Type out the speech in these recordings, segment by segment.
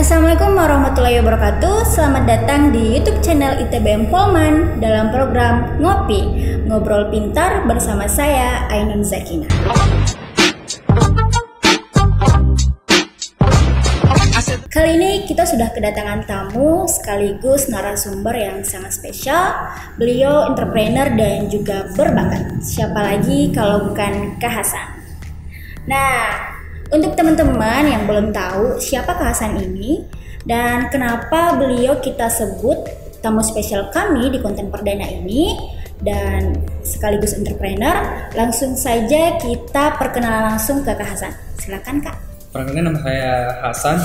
Assalamualaikum warahmatullahi wabarakatuh. Selamat datang di YouTube channel ITBM Polman dalam program Ngopi, Ngobrol Pintar bersama saya Ainun Zakina. Kali ini kita sudah kedatangan tamu sekaligus narasumber yang sangat spesial. Beliau entrepreneur dan juga berbakat. Siapa lagi kalau bukan Kak Hasan. Nah, untuk teman-teman yang belum tahu siapa Kak Hasan ini dan kenapa beliau kita sebut tamu spesial kami di konten perdana ini dan sekaligus entrepreneur, langsung saja kita perkenalan langsung ke Kak Hasan. Silakan Kak. Perkenalkan, nama saya Hasan.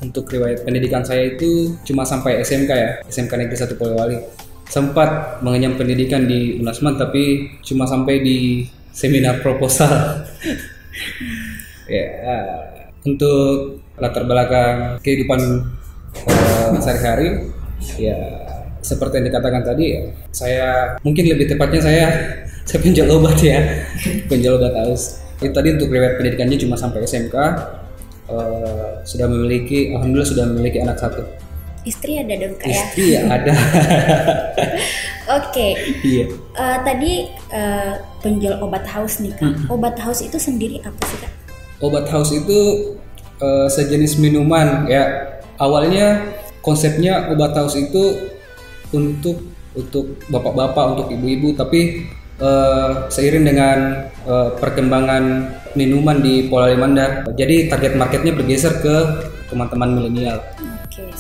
Untuk riwayat pendidikan saya itu cuma sampai SMK ya, SMK Negeri 1 Polewali. Sempat mengenyam pendidikan di Unasman tapi cuma sampai di seminar proposal. Ya, untuk latar belakang kehidupan sehari-hari, ya seperti yang dikatakan tadi, ya, saya mungkin lebih tepatnya saya penjual obat ya, penjual obat haus. Itu tadi untuk riwayat pendidikannya cuma sampai SMK. Alhamdulillah sudah memiliki anak satu. Istri ada dong Kak ya? Istri ya ada. Oke. Iya. Tadi penjual obat haus nih Kak. Obat haus itu sendiri apa sih Kak? Obat haus itu sejenis minuman ya. Awalnya konsepnya obat haus itu untuk bapak-bapak, untuk ibu-ibu, tapi seiring dengan perkembangan minuman di Polewali Mandar, jadi target marketnya bergeser ke teman-teman milenial. Oke.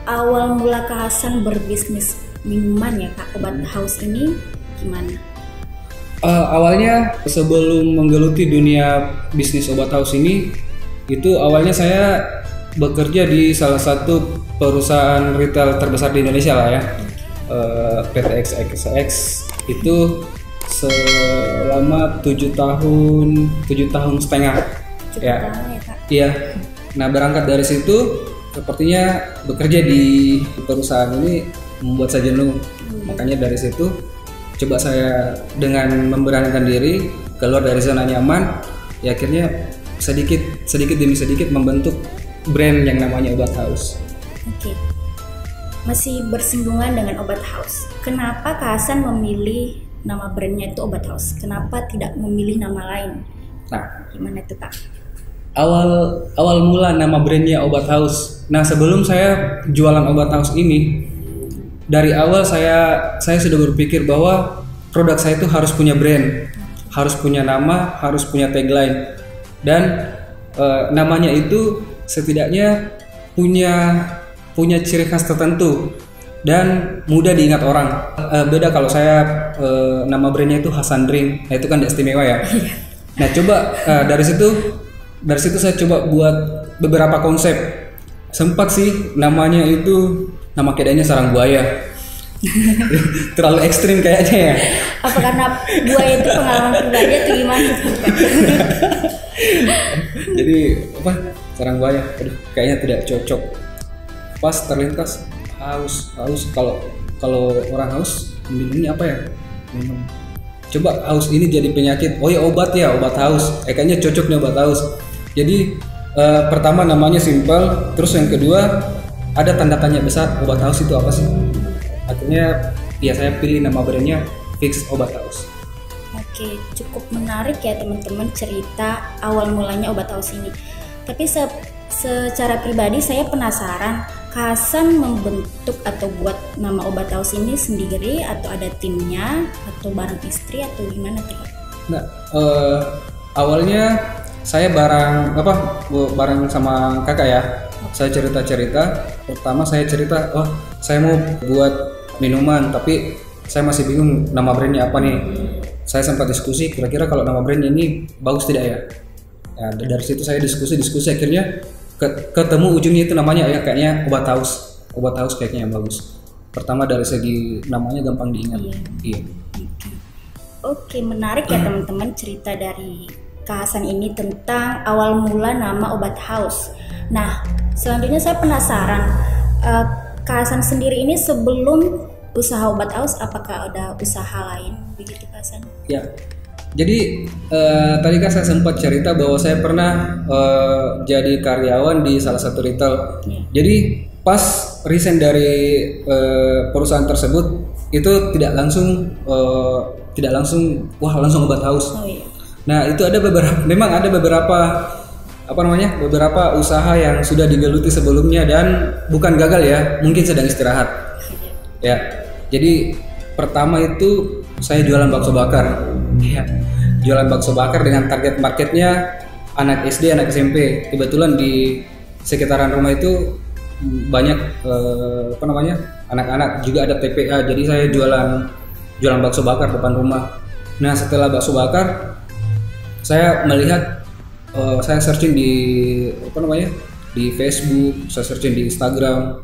Awal mula Kak Hasan berbisnis minuman ya Kak, obat haus ini gimana? Awalnya sebelum menggeluti dunia bisnis obat haus ini, itu awalnya saya bekerja di salah satu perusahaan retail terbesar di Indonesia lah ya, PT XXX. Itu selama 7 tahun setengah. Ya. Iya. Nah, berangkat dari situ sepertinya bekerja di perusahaan ini membuat saya jenuh. Makanya dari situ coba saya dengan memberanikan diri keluar dari zona nyaman, ya akhirnya sedikit demi sedikit membentuk brand yang namanya obat haus. Oke. Masih bersinggungan dengan obat haus. Kenapa Kak Hasan memilih nama brandnya itu obat haus? Kenapa tidak memilih nama lain? Nah, gimana tuh Kak? Awal mula nama brandnya obat haus. Nah, sebelum saya jualan obat haus ini, dari awal saya sudah berpikir bahwa produk saya itu harus punya brand, harus punya nama, harus punya tagline, dan namanya itu setidaknya punya ciri khas tertentu dan mudah diingat orang. Beda kalau saya nama brandnya itu Hasan Drink, nah itu kan istimewa ya. Nah, coba dari situ saya coba buat beberapa konsep. Sempat sih namanya itu nama kedainya Sarang Buaya. Terlalu ekstrim kayaknya ya. Apa karena buaya itu pengalaman pribadi atau gimana? Jadi Sarang Buaya, aduh kayaknya tidak cocok. Pas terlintas haus. Kalau orang haus minumnya apa ya? Minum. Coba haus ini jadi penyakit. Oh ya obat haus. Kayaknya cocok nih obat haus. Jadi pertama namanya simpel, terus yang kedua ada tanda tanya besar, obat haus itu apa sih? Akhirnya ya saya pilih nama brandnya Fix Obat Haus. Oke, cukup menarik ya teman-teman cerita awal mulanya obat haus ini. Tapi secara pribadi saya penasaran, Kak Hasan membentuk atau buat nama obat haus ini sendiri atau ada timnya atau bareng istri atau gimana tuh? Nah, awalnya saya bareng sama kakak ya. Saya cerita. Pertama saya cerita, saya mau buat minuman tapi saya masih bingung nama brandnya apa nih. Saya sempat diskusi kira-kira kalau nama brandnya ini bagus tidak ya. Nah, dari situ saya diskusi akhirnya ketemu ujungnya itu namanya ya kayaknya obat haus kayaknya yang bagus. Pertama dari segi namanya gampang diingat. Iya. Oke, menarik ya teman-teman cerita dari Kak Hasan ini tentang awal mula nama obat haus. Nah, selanjutnya saya penasaran, Kak Hasan sendiri ini sebelum usaha obat haus apakah ada usaha lain begitu Kak Hasan? Ya, Jadi tadi kan saya sempat cerita bahwa saya pernah jadi karyawan di salah satu retail. Jadi pas resign dari perusahaan tersebut itu tidak langsung langsung obat haus. Oh iya. Nah itu memang ada beberapa beberapa usaha yang sudah digeluti sebelumnya dan bukan gagal ya, mungkin sedang istirahat. Ya, jadi pertama itu saya jualan bakso bakar. Ya, jualan bakso bakar dengan target marketnya anak SD, anak SMP. Kebetulan di sekitaran rumah itu banyak anak-anak, juga ada TPA. Jadi saya jualan bakso bakar depan rumah. Nah setelah bakso bakar, saya melihat saya searching di di Facebook, saya searching di Instagram.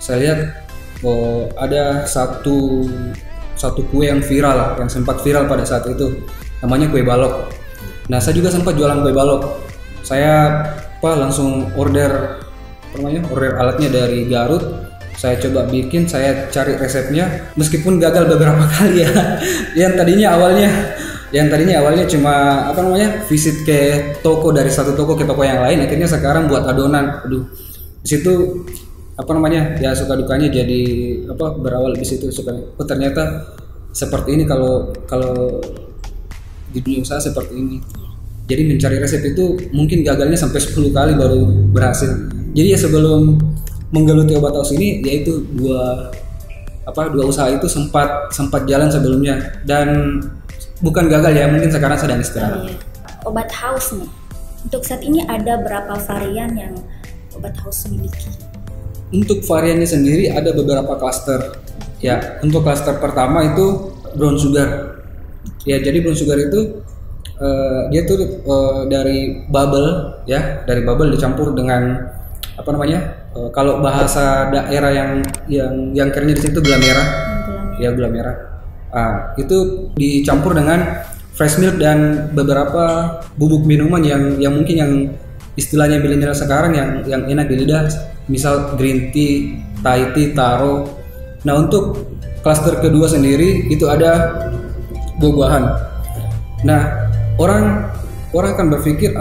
Saya lihat ada satu kue yang viral, yang sempat viral pada saat itu, namanya kue balok. Nah saya juga sempat jualan kue balok. Saya langsung order alatnya dari Garut. Saya coba bikin, saya cari resepnya, meskipun gagal beberapa kali ya. Yang tadinya awalnya cuma visit ke toko, dari satu toko ke toko yang lain, akhirnya sekarang buat adonan. Aduh, di situ ya suka dukanya jadi berawal di situ. Ternyata seperti ini, kalau di dunia usaha seperti ini. Jadi mencari resep itu mungkin gagalnya sampai 10 kali baru berhasil. Jadi ya sebelum menggeluti obat haus ini, yaitu dua usaha itu sempat jalan sebelumnya dan bukan gagal ya, mungkin sekarang sedang istirahat. Iya. Obat haus nih, untuk saat ini ada berapa varian yang obat haus miliki? Untuk variannya sendiri ada beberapa klaster. Ya, untuk klaster pertama itu brown sugar. Ya, jadi brown sugar itu dia tuh dari bubble ya, dari bubble dicampur dengan kalau bahasa daerah yang kerennya di situ gula merah. Ya, gula merah. Itu dicampur dengan fresh milk dan beberapa bubuk minuman yang mungkin yang istilahnya milenial sekarang yang enak di lidah, misal green tea, Thai tea, taro. Nah untuk klaster kedua sendiri itu ada buah-buahan. Nah orang akan berpikir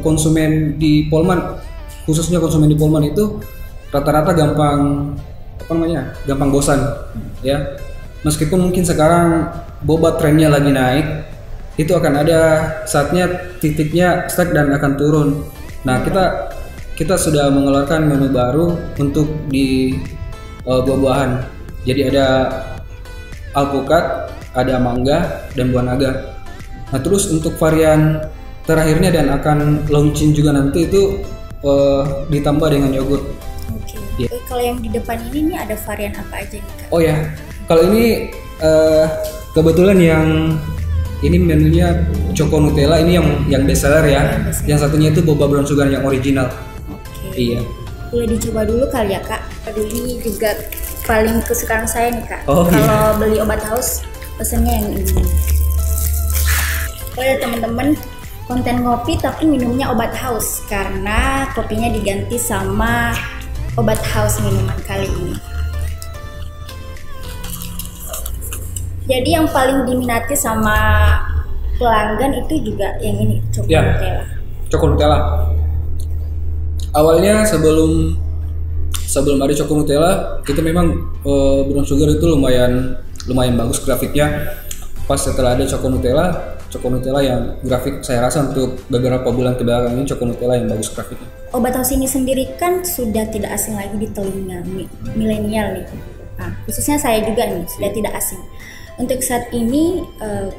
konsumen di Polman, khususnya konsumen di Polman itu rata-rata gampang bosan ya. Meskipun mungkin sekarang boba trennya lagi naik, itu akan ada saatnya titiknya stuck dan akan turun. Nah kita sudah mengeluarkan menu baru untuk di buah-buahan. Jadi ada alpukat, ada mangga dan buah naga. Nah terus untuk varian terakhirnya dan akan launching juga nanti itu ditambah dengan yogurt. Oke. Yeah. Kalau yang di depan ini ada varian apa aja nih Kak? Oh ya. Kalau ini kebetulan yang ini menunya Choco Nutella, ini yang best seller ya. Yang satunya itu boba brown sugar yang original. Oke. Iya. Boleh dicoba dulu kali ya Kak. Aduh ini juga paling kesukaan saya nih Kak. Oh, kalau beli obat haus pesennya yang ini. Boleh teman-teman, konten ngopi tapi minumnya obat haus karena kopinya diganti sama obat haus minuman kali ini. Jadi yang paling diminati sama pelanggan itu juga yang ini, Choco Nutella. Choco Nutella. Awalnya sebelum ada Choco Nutella, itu memang brown sugar itu lumayan bagus grafiknya. Pas setelah ada Choco Nutella yang grafik saya rasa untuk beberapa bulan kebelakang ini Choco Nutella yang bagus grafiknya. Obat haus ini sendiri kan sudah tidak asing lagi di telinga milenial nih. Nah, khususnya saya juga nih sudah tidak asing. Untuk saat ini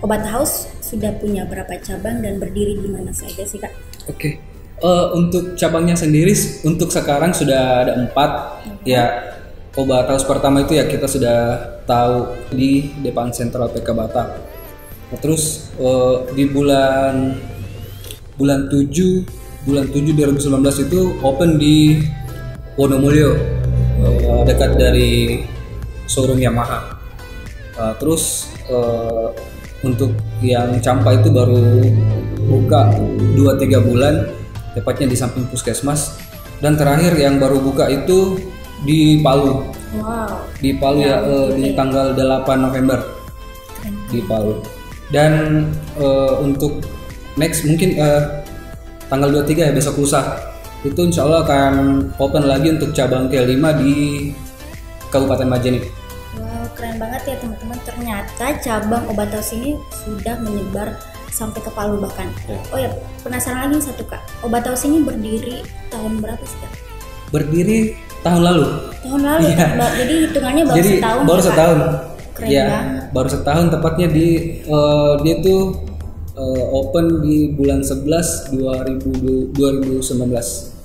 obat haus sudah punya berapa cabang dan berdiri di mana saja sih Kak? Oke. Untuk cabangnya sendiri untuk sekarang sudah ada 4. Ya, obat haus pertama itu ya kita sudah tahu di depan Sentral PK Batak. Nah, terus di bulan 7 2019 itu open di Wonomulyo, dekat dari showroom Yamaha. Terus untuk yang Campa itu baru buka 2-3 bulan, tepatnya di samping puskesmas. Dan terakhir yang baru buka itu di Palu. Wow. Di Palu ya, di tanggal 8 November di Palu. Dan untuk next mungkin tanggal 23 ya, besok lusa itu insya Allah akan open lagi untuk cabang T5 di Kabupaten Majene. Wow, keren banget ya teman-teman. Ternyata cabang Obat Taus ini sudah menyebar sampai ke Palu bahkan. Oh ya, penasaran lagi satu Kak. Obat Taus ini berdiri tahun berapa sih Kak? Berdiri tahun lalu. Tahun lalu. Iya. Jadi hitungannya baru Jadi setahun. baru ya, Kak? setahun. Keren Ya, banget. baru setahun tepatnya dia tuh open di bulan 11 2019.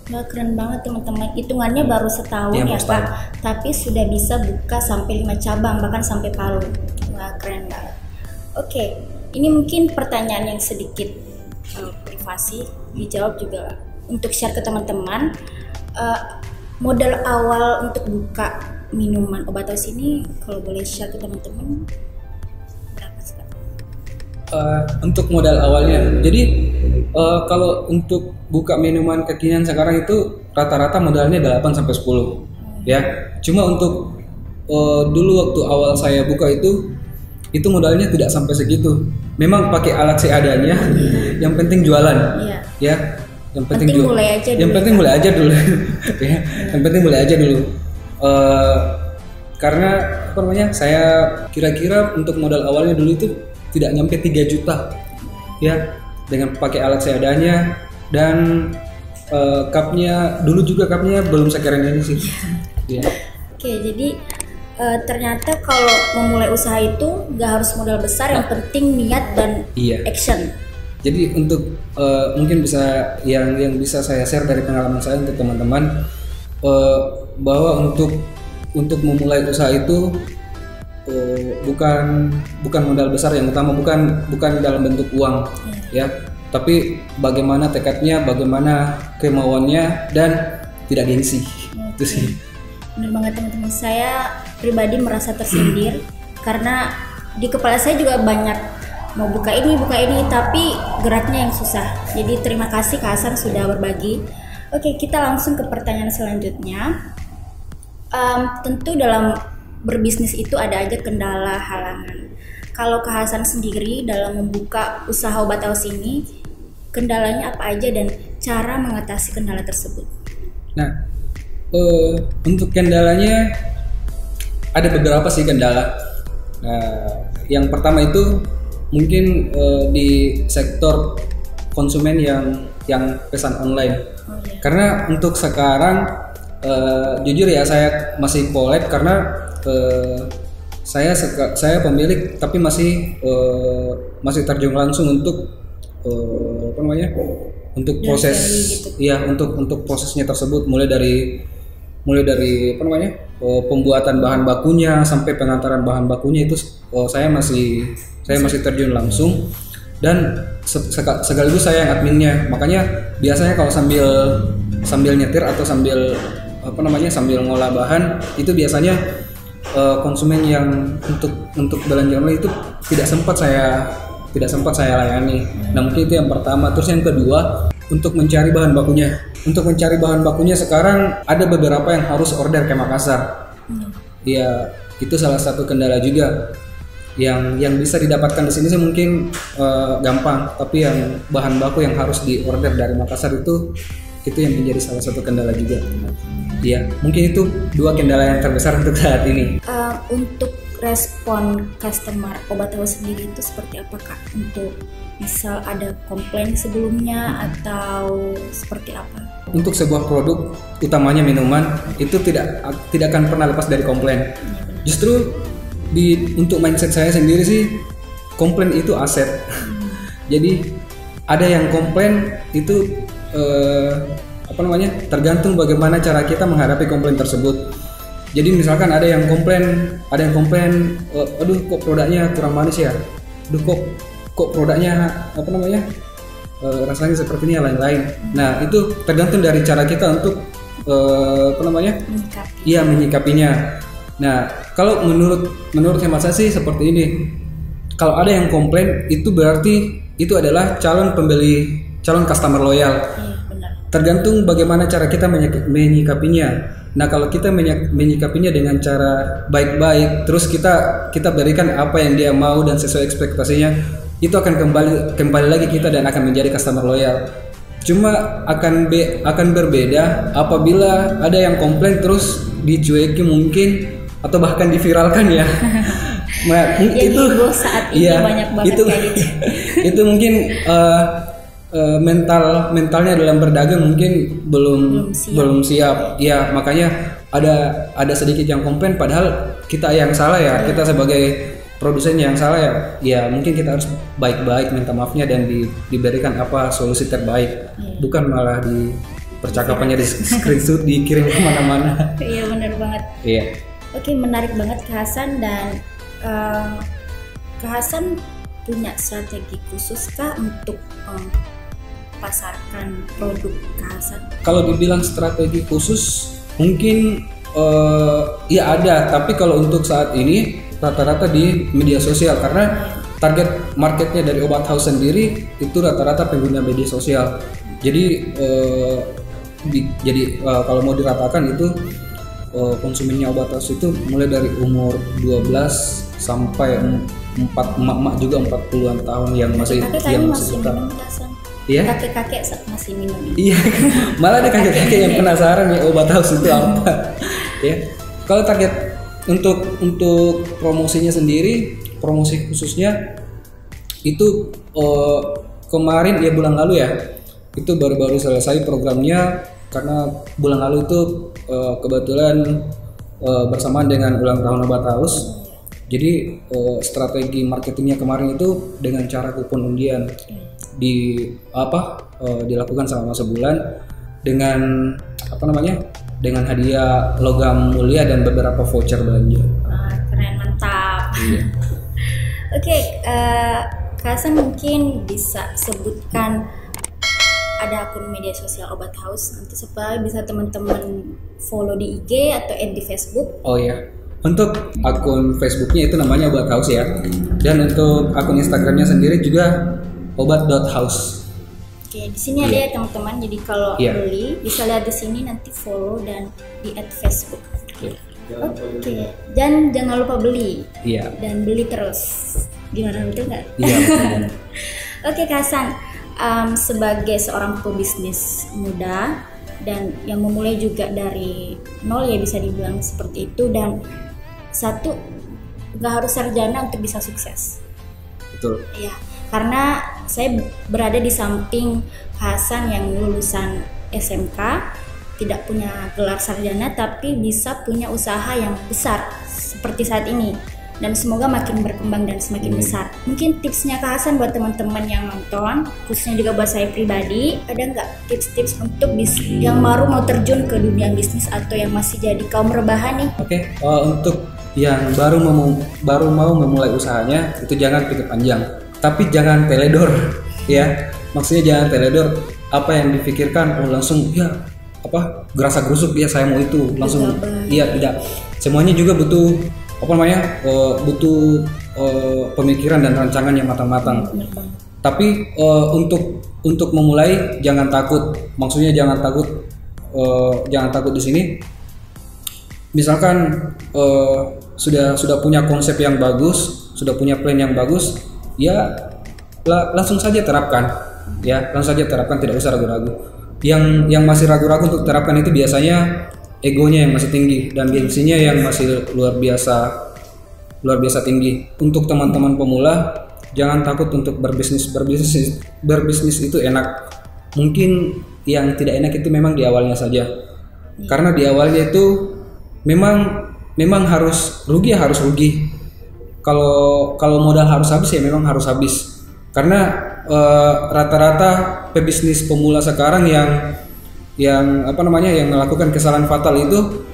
Wah, keren banget teman-teman. Hitungannya baru setahun Iya, ya baru setahun. Kak. Tapi sudah bisa buka sampai 5 cabang bahkan sampai Palu. Wah, keren banget. Oke, ini mungkin pertanyaan yang sedikit privasi, dijawab juga untuk share ke teman-teman. Modal awal untuk buka minuman Obat Taus ini kalau boleh share ke teman-teman berapa sih Kak? Untuk modal awalnya, jadi kalau untuk buka minuman kekinian sekarang itu rata-rata modalnya 8 sampai 10 ya. Cuma untuk dulu waktu awal saya buka itu modalnya tidak sampai segitu. Memang pakai alat seadanya, yang penting jualan. Iya. Ya, yang penting mulai aja yang dulu, penting Kak. mulai aja dulu. Ya, yang penting mulai aja dulu. Karena apa namanya, saya kira-kira untuk modal awalnya dulu itu tidak nyampe 3 juta ya, dengan pakai alat seadanya. Dan cupnya dulu juga cupnya belum sekeren ini sih ya. Oke, jadi ternyata kalau memulai usaha itu nggak harus modal besar, yang penting niat dan Iya. action. Jadi untuk mungkin bisa yang bisa saya share dari pengalaman saya untuk teman-teman, bahwa untuk memulai usaha itu bukan modal besar yang utama, bukan dalam bentuk uang ya, tapi bagaimana tekadnya, bagaimana kemauannya, dan tidak gengsi. Itu sih. Bener banget teman-teman, saya pribadi merasa tersindir karena di kepala saya juga banyak mau buka ini, tapi geraknya yang susah. Jadi terima kasih Kak Hasan sudah berbagi. Oke, kita langsung ke pertanyaan selanjutnya. Tentu dalam berbisnis itu ada aja kendala, halangan. Kalau Kak Hasan sendiri dalam membuka usaha Obat Taus ini, kendalanya apa aja dan cara mengatasi kendala tersebut? Nah, untuk kendalanya ada beberapa sih kendala. Nah, yang pertama itu mungkin di sektor konsumen yang pesan online. Oh, iya. Karena untuk sekarang jujur ya, saya masih collab karena saya pemilik tapi masih terjun langsung untuk apa namanya, untuk proses gitu. ya, untuk prosesnya tersebut, mulai dari apa namanya, pembuatan bahan bakunya sampai pengantaran bahan bakunya itu saya masih terjun langsung, dan sekaligus saya yang adminnya. Makanya biasanya kalau sambil nyetir atau sambil apa namanya, sambil ngolah bahan itu biasanya konsumen yang untuk belanja online itu tidak sempat saya layani. Nah, mungkin itu yang pertama. Terus yang kedua, untuk mencari bahan bakunya. Untuk mencari bahan bakunya sekarang ada beberapa yang harus order ke Makassar. Ya, itu salah satu kendala juga. Yang bisa didapatkan di sini sih mungkin gampang, tapi yang bahan baku yang harus diorder dari Makassar itu yang menjadi salah satu kendala juga. Iya, mungkin itu 2 kendala yang terbesar untuk saat ini. Untuk respon customer Obat Taus sendiri itu seperti apa Kak? Untuk misal ada komplain sebelumnya atau seperti apa? Untuk sebuah produk, utamanya minuman, itu tidak akan pernah lepas dari komplain. Justru untuk mindset saya sendiri sih, komplain itu aset. Jadi ada yang komplain itu apa namanya, tergantung bagaimana cara kita menghadapi komplain tersebut. Jadi misalkan ada yang komplain, aduh kok produknya kurang manis ya, aduh kok produknya apa namanya, rasanya seperti ini, lain-lain. Nah, itu tergantung dari cara kita untuk apa namanya, menyikapinya. Nah, kalau menurut hemat saya sih seperti ini. Kalau ada yang komplain, itu berarti itu adalah calon customer loyal. Tergantung bagaimana cara kita menyikapinya. Nah, kalau kita menyikapinya dengan cara baik-baik, terus kita berikan apa yang dia mau dan sesuai ekspektasinya, itu akan kembali lagi kita dan akan menjadi customer loyal. Cuma akan berbeda apabila ada yang komplain terus dicueki mungkin atau bahkan diviralkan ya. Nah, itu saat ini banyak banget itu, kayak gitu. Itu mungkin mentalnya dalam berdagang mungkin belum siap. Ya, makanya ada sedikit yang komplain padahal kita yang salah ya. Kita sebagai produsen yang salah ya. Ya mungkin kita harus baik-baik minta maafnya dan diberikan apa solusi terbaik. Bukan malah di percakapannya di screenshot dikirim kemana-mana. Iya benar banget. Iya. Oke, menarik banget Kak Hasan. Dan Kak Hasan punya strategi khusus kah untuk pasarkan produk Kak Hasan? Kalau dibilang strategi khusus mungkin ya ada, tapi kalau untuk saat ini rata-rata di media sosial karena target marketnya dari Obat House sendiri itu rata-rata pengguna media sosial. Jadi kalau mau diratakan itu konsumennya Obat House itu mulai dari umur 12 sampai 4 emak-emak juga 40-an tahun yang masih suka. Iya. Kakek-kakek masih minum. Iya. Malah ada kakek-kakek yang penasaran ya Obat House itu apa. Ya. Kalau target untuk promosinya sendiri, promosi khususnya itu kemarin ya bulan lalu ya. Itu baru-baru selesai programnya karena bulan lalu itu kebetulan bersamaan dengan ulang tahun Obat House. Jadi strategi marketingnya kemarin itu dengan cara kupon undian dilakukan selama sebulan dengan dengan hadiah logam mulia dan beberapa voucher belanja. Keren, mantap. Iya. Oke, Kak Hasan mungkin bisa sebutkan ada akun media sosial Obat House nanti supaya bisa teman-teman follow di IG atau add di Facebook. Oh ya. Untuk akun Facebooknya itu namanya Obat House ya. Dan untuk akun Instagramnya sendiri juga obat.house. Oke, di sini ada ya teman-teman. Jadi kalau beli bisa lihat di sini, nanti follow dan di add Facebook. Oke. Dan jangan lupa beli. Iya. Dan beli terus. Gimana, betul nggak? Iya. Oke, Kak Hasan. Sebagai seorang pebisnis muda dan yang memulai juga dari nol ya bisa dibilang seperti itu, dan satu nggak harus sarjana untuk bisa sukses. Betul. Ya, karena saya berada di samping Hasan yang lulusan SMK, tidak punya gelar sarjana tapi bisa punya usaha yang besar seperti saat ini. Dan semoga makin berkembang dan semakin besar. Mungkin tipsnya Kak Hasan buat teman-teman yang nonton, khususnya juga buat saya pribadi, ada nggak tips-tips untuk yang baru mau terjun ke dunia bisnis atau yang masih jadi kaum rebahan nih? Oke, untuk yang baru mau memulai usahanya itu jangan pikir panjang, tapi jangan teledor ya. Maksudnya jangan teledor, apa yang dipikirkan langsung ya gerasa gerusuk ya saya mau itu langsung. Iya, tidak. Semuanya juga butuh pemikiran dan rancangan yang matang-matang. Tapi untuk memulai jangan takut. Maksudnya jangan takut di sini. Misalkan sudah punya konsep yang bagus, sudah punya plan yang bagus, ya langsung saja terapkan. Ya, langsung saja terapkan, tidak usah ragu-ragu. Yang masih ragu-ragu untuk terapkan itu biasanya egonya yang masih tinggi dan gengsinya yang masih luar biasa tinggi. Untuk teman-teman pemula, jangan takut untuk berbisnis. Berbisnis itu enak. Mungkin yang tidak enak itu memang di awalnya saja. Karena di awalnya itu memang harus rugi ya harus rugi. Kalau modal harus habis ya memang harus habis. Karena rata-rata pebisnis pemula sekarang yang melakukan kesalahan fatal itu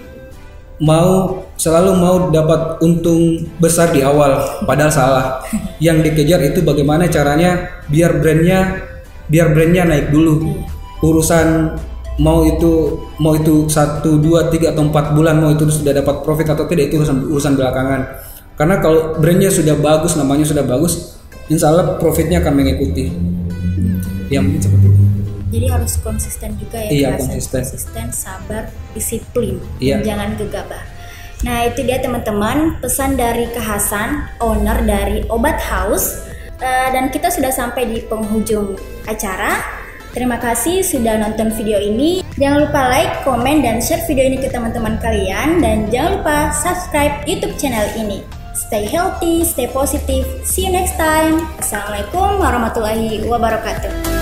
selalu mau dapat untung besar di awal, padahal salah. Yang dikejar itu bagaimana caranya biar brandnya naik dulu. Urusan mau itu 1, 2, 3 atau 4 bulan mau itu sudah dapat profit atau tidak itu urusan belakangan. Karena kalau brandnya sudah bagus, namanya sudah bagus, insya Allah profitnya akan mengikuti. Yang mungkin seperti itu. Jadi harus konsisten juga ya. Iya, konsisten, sabar, disiplin, iya. Jangan gegabah. Nah itu dia teman-teman pesan dari Kak Hasan, owner dari Obat House. Dan kita sudah sampai di penghujung acara. Terima kasih sudah nonton video ini. Jangan lupa like, komen, dan share video ini ke teman-teman kalian. Dan jangan lupa subscribe YouTube channel ini. Stay healthy, stay positive. See you next time. Assalamualaikum warahmatullahi wabarakatuh.